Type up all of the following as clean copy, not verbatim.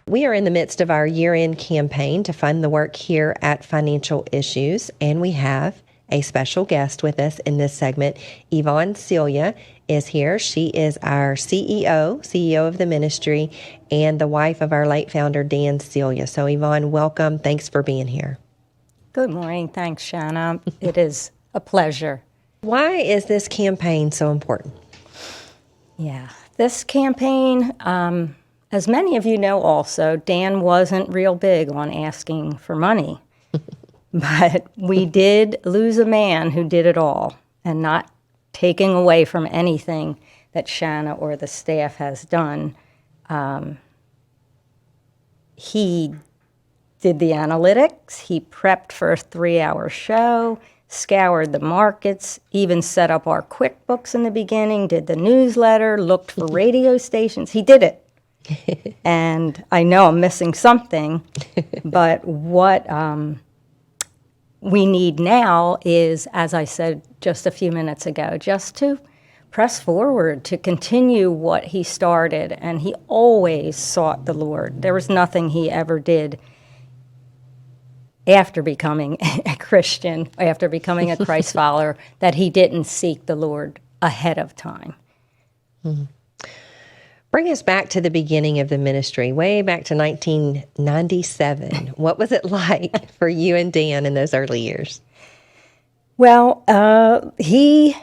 We are in the midst of our year-end campaign to fund the work here at Financial Issues, and we have a special guest with us in this segment. Yvonne Celia is here. She is our CEO of the ministry, and the wife of our late founder, Dan Celia. So Yvonne, welcome. Thanks for being here. Good morning. Thanks, Shanna. It is a pleasure. Why is this campaign so important? Yeah, this campaign, as many of you know also, Dan wasn't real big on asking for money. But we did lose a man who did it all, and not taking away from anything that Shanna or the staff has done. He did the analytics, he prepped for a 3-hour show, scoured the markets, even set up our QuickBooks in the beginning, did the newsletter, looked for radio stations. He did it. And I know I'm missing something, but what we need now is, as I said just a few minutes ago, just to press forward, to continue what he started. And he always sought the Lord. There was nothing he ever did after becoming a Christian, after becoming a Christ follower, that he didn't seek the Lord ahead of time. Mm-hmm. Bring us back to the beginning of the ministry, way back to 1997. What was it like for you and Dan in those early years? Well, he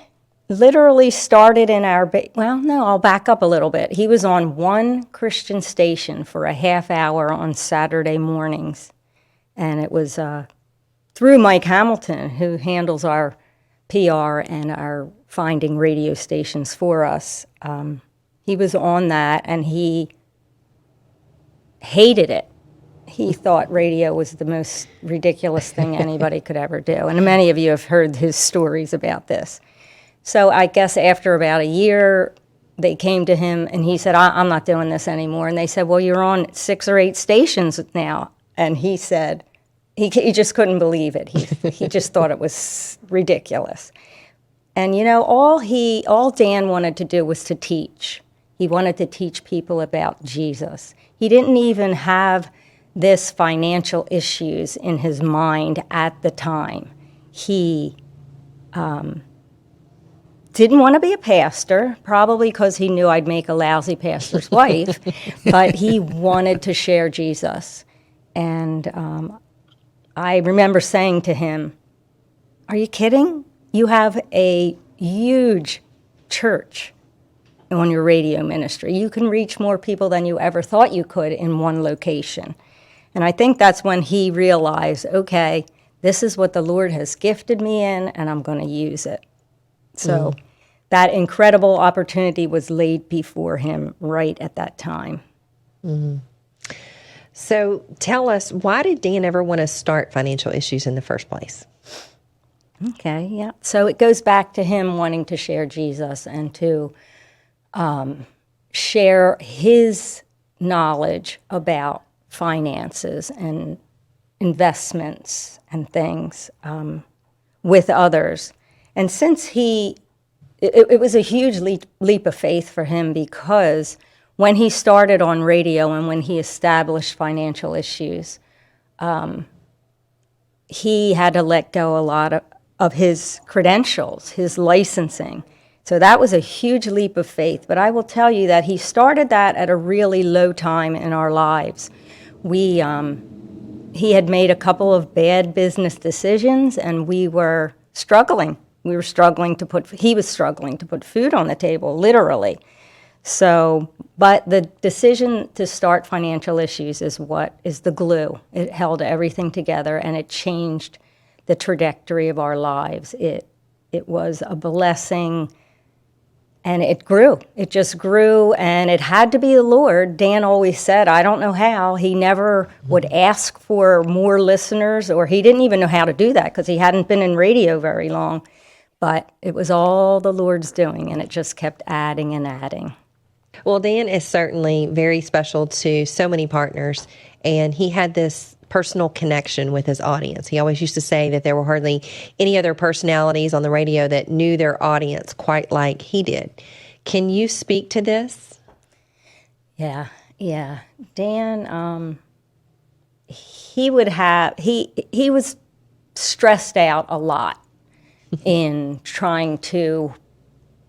literally started in our, I'll back up a little bit. He was on one Christian station for a half hour on Saturday mornings. And it was through Mike Hamilton, who handles our PR and our finding radio stations for us. He was on that, and he hated it. He thought radio was the most ridiculous thing anybody could ever do. And many of you have heard his stories about this. So I guess after about a year, they came to him, and he said, I'm not doing this anymore. And they said, well, you're on 6 or 8 stations now. And he said, he just couldn't believe it. He just thought it was ridiculous. And, you know, all Dan wanted to do was to teach. He wanted to teach people about Jesus. He didn't even have this financial issues in his mind at the time. He didn't want to be a pastor, probably because he knew I'd make a lousy pastor's wife, but he wanted to share Jesus. And I remember saying to him, are you kidding? You have a huge church on your radio ministry. You can reach more people than you ever thought you could in one location. And I think that's when he realized, okay, this is what the Lord has gifted me in, and I'm going to use it. So that incredible opportunity was laid before him right at that time. Mm-hmm. So tell us, why did Dan ever want to start Financial Issues in the first place? Okay, yeah. So it goes back to him wanting to share Jesus and to share his knowledge about finances and investments and things with others. And since it was a huge leap of faith for him, because when he started on radio and when he established Financial Issues, he had to let go a lot of his credentials, his licensing. So that was a huge leap of faith. But I will tell you that he started that at a really low time in our lives. He had made a couple of bad business decisions, and we were struggling. He was struggling to put food on the table, literally. So, but the decision to start Financial Issues is what is the glue. It held everything together, and it changed the trajectory of our lives. It was a blessing, and it grew. It just grew, and it had to be the Lord. Dan always said, I don't know how. He never would ask for more listeners, or he didn't even know how to do that because he hadn't been in radio very long. But it was all the Lord's doing, and it just kept adding and adding. Well, Dan is certainly very special to so many partners, and he had this personal connection with his audience. He always used to say that there were hardly any other personalities on the radio that knew their audience quite like he did. Can you speak to this? Yeah. Yeah, Dan, he was stressed out a lot in trying to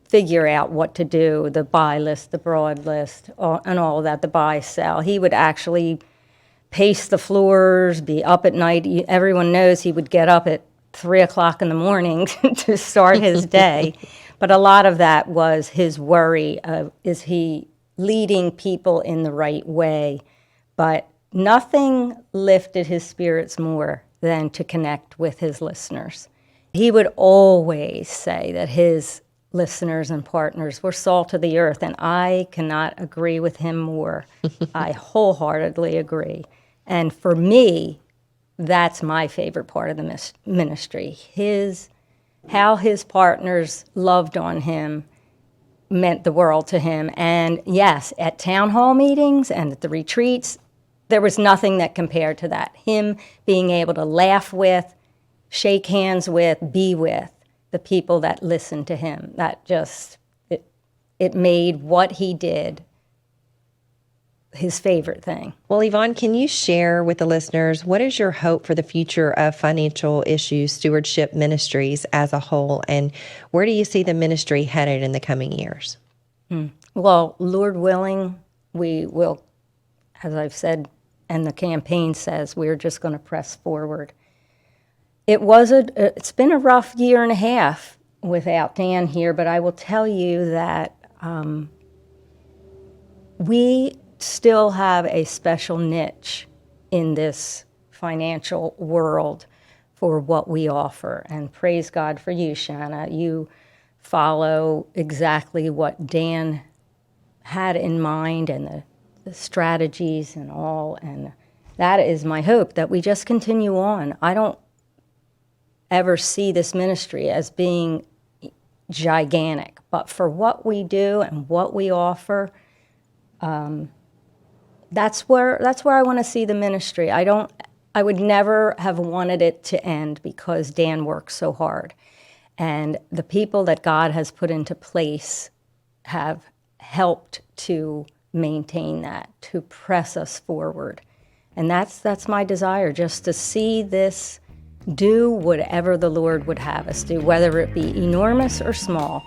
figure out what to do, the buy list, the broad list, and all of that, the buy, sell. He would actually pace the floors, be up at night. Everyone knows he would get up at 3 o'clock in the morning to start his day. But a lot of that was his worry of, is he leading people in the right way? But nothing lifted his spirits more than to connect with his listeners. He would always say that his listeners and partners were salt of the earth, and I cannot agree with him more. I wholeheartedly agree. And for me, that's my favorite part of the ministry. How his partners loved on him meant the world to him. And yes, at town hall meetings and at the retreats, there was nothing that compared to that. Him being able to laugh with, shake hands with, be with the people that listened to him. That just, it made what he did his favorite thing. Well, Yvonne, can you share with the listeners, what is your hope for the future of Financial Issues Stewardship Ministries as a whole, and where do you see the ministry headed in the coming years? Well, Lord willing, we will, as I've said, and the campaign says, we're just going to press forward. It's been a rough year and a half without Dan here, but I will tell you that we still have a special niche in this financial world for what we offer. And praise God for you, Shanna. You follow exactly what Dan had in mind and the strategies and all. And that is my hope, that we just continue on. I don't ever see this ministry as being gigantic, but for what we do and what we offer, that's where I want to see the ministry. I would never have wanted it to end because Dan works so hard. And the people that God has put into place have helped to maintain that, to press us forward. And that's my desire, just to see this do whatever the Lord would have us do, whether it be enormous or small.